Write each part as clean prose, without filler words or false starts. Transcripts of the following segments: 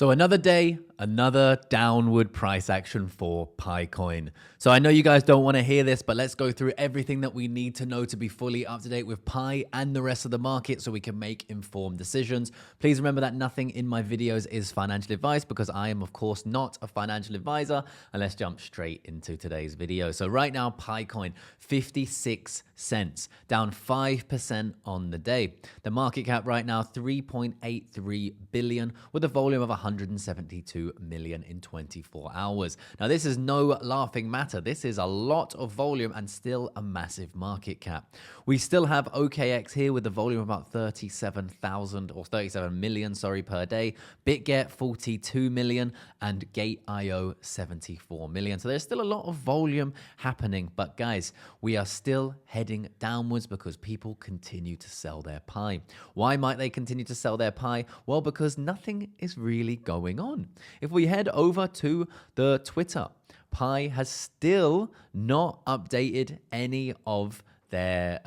So another day, another downward price action for Picoin. So I know you guys don't want to hear this, but let's go through everything that we need to know to be fully up to date with Pi and the rest of the market so we can make informed decisions. Please remember that nothing in my videos is financial advice because I am, of course, not a financial advisor. And let's jump straight into today's video. So right now, Picoin, 56 cents, down 5% on the day. The market cap right now, 3.83 billion with a volume of 172 million in 24 hours. Now, this is no laughing matter. This is a lot of volume and still a massive market cap. We still have OKX here with a volume of about 37,000 or 37 million, per day. BitGet 42 million and Gate.io 74 million. So there's still a lot of volume happening. But guys, we are still heading downwards because people continue to sell their Pi. Why might they continue to sell their Pi? Well, because nothing is really going on. If we head over to the Twitter, Pi has still not updated any of their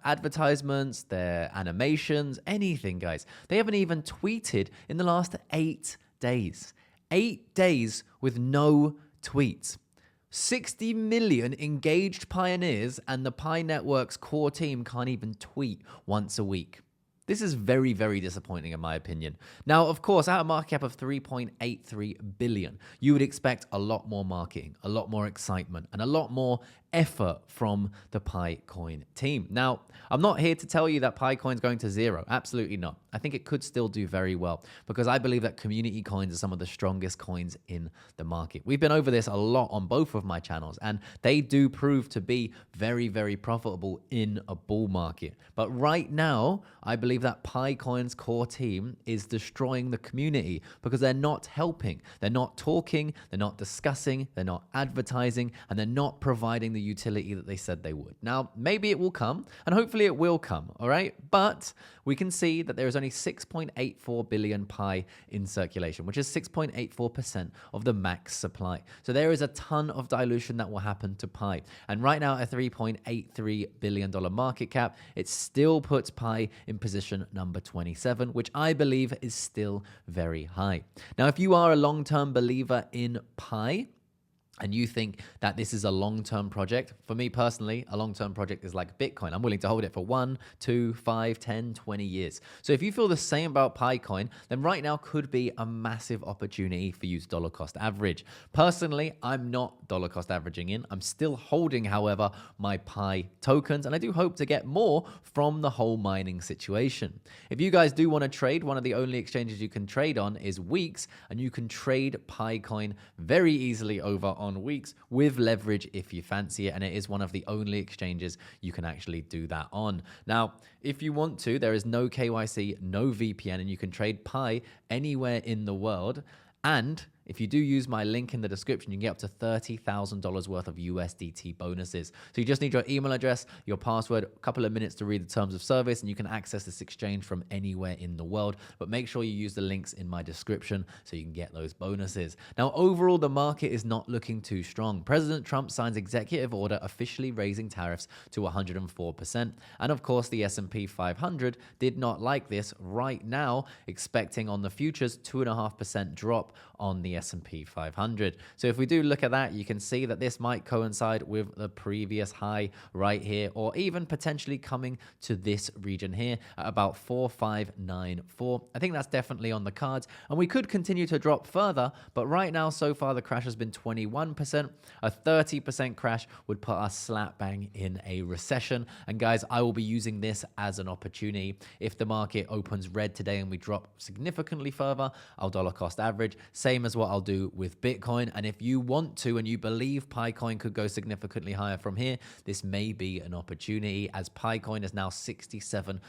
advertisements, their animations, anything, guys. They haven't even tweeted in the last 8 days. 8 days with no tweets. 60 million engaged pioneers and the Pi Network's core team can't even tweet once a week. This is very, very disappointing in my opinion. Now, of course, at a market cap of 3.83 billion, you would expect a lot more marketing, a lot more excitement, and a lot more effort from the Picoin team. Now, I'm not here to tell you that Picoin is going to zero. Absolutely not. I think it could still do very well because I believe that community coins are some of the strongest coins in the market. We've been over this a lot on both of my channels, and they do prove to be very, very profitable in a bull market. But right now, I believe that Picoin's core team is destroying the community because they're not helping. They're not talking, they're not discussing, they're not advertising, and they're not providing the utility that they said they would. Now, maybe it will come, and hopefully it will come, all right? But we can see that there is only 6.84 billion Pi in circulation, which is 6.84% of the max supply. So there is a ton of dilution that will happen to Pi. And right now, at $3.83 billion market cap, it still puts Pi in position number 27, which I believe is still very high. Now, if you are a long-term believer in Pi, and you think that this is a long-term project, for me personally, a long-term project is like Bitcoin. I'm willing to hold it for 1, 2, 5, 10, 20 years. So if you feel the same about Picoin, then right now could be a massive opportunity for you to dollar cost average. Personally, I'm not dollar cost averaging in. I'm still holding, however, my Pi tokens, and I do hope to get more from the whole mining situation. If you guys do want to trade, one of the only exchanges you can trade on is Weeks, and you can trade Picoin very easily over on Weeks with leverage if you fancy it, and it is one of the only exchanges you can actually do that on. Now, if you want to, there is no KYC, no VPN, and you can trade Pi anywhere in the world. And if you do use my link in the description, you can get up to $30,000 worth of USDT bonuses. So you just need your email address, your password, a couple of minutes to read the terms of service, and you can access this exchange from anywhere in the world. But make sure you use the links in my description so you can get those bonuses. Now, overall, the market is not looking too strong. President Trump signs executive order officially raising tariffs to 104%. And of course, the S&P 500 did not like this right now, expecting on the futures 2.5% drop on the S&P 500. So if we do look at that, you can see that this might coincide with the previous high right here, or even potentially coming to this region here at about 4594. I think that's definitely on the cards, and we could continue to drop further, but right now, so far, the crash has been 21%. A 30% crash would put us slap bang in a recession. And guys, I will be using this as an opportunity. If the market opens red today and we drop significantly further, I'll dollar cost average, same as what I'll do with Bitcoin. And if you want to and you believe Picoin could go significantly higher from here, this may be an opportunity, as Picoin is now 67%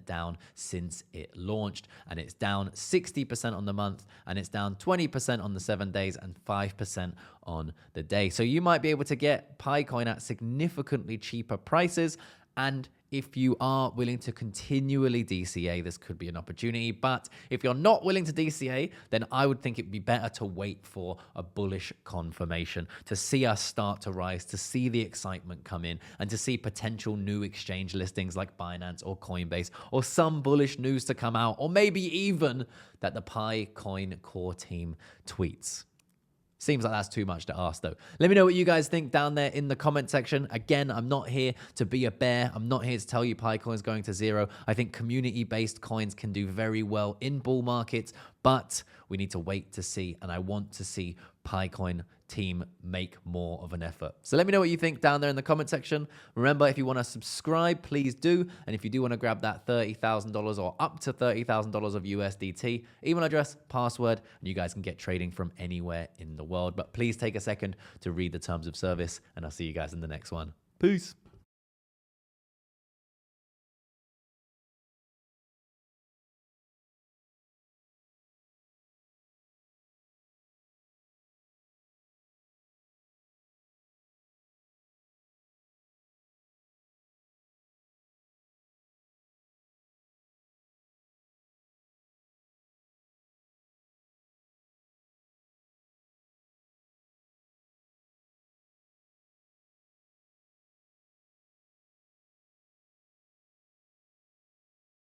down since it launched, and it's down 60% on the month, and it's down 20% on the 7 days and 5% on the day. So you might be able to get Picoin at significantly cheaper prices, and if you are willing to continually DCA, this could be an opportunity. But if you're not willing to DCA, then I would think it'd be better to wait for a bullish confirmation, to see us start to rise, to see the excitement come in, and to see potential new exchange listings like Binance or Coinbase, or some bullish news to come out, or maybe even that the Picoin core team tweets. Seems like that's too much to ask, though. Let me know what you guys think down there in the comment section. Again, I'm not here to be a bear. I'm not here to tell you Picoin is going to zero. I think community-based coins can do very well in bull markets, but we need to wait to see, and I want to see Picoin team make more of an effort. So let me know what you think down there in the comment section. Remember, if you want to subscribe, please do. And if you do want to grab that $30,000 or up to $30,000 of USDT, email address, password, and you guys can get trading from anywhere in the world. But please take a second to read the terms of service, and I'll see you guys in the next one. Peace.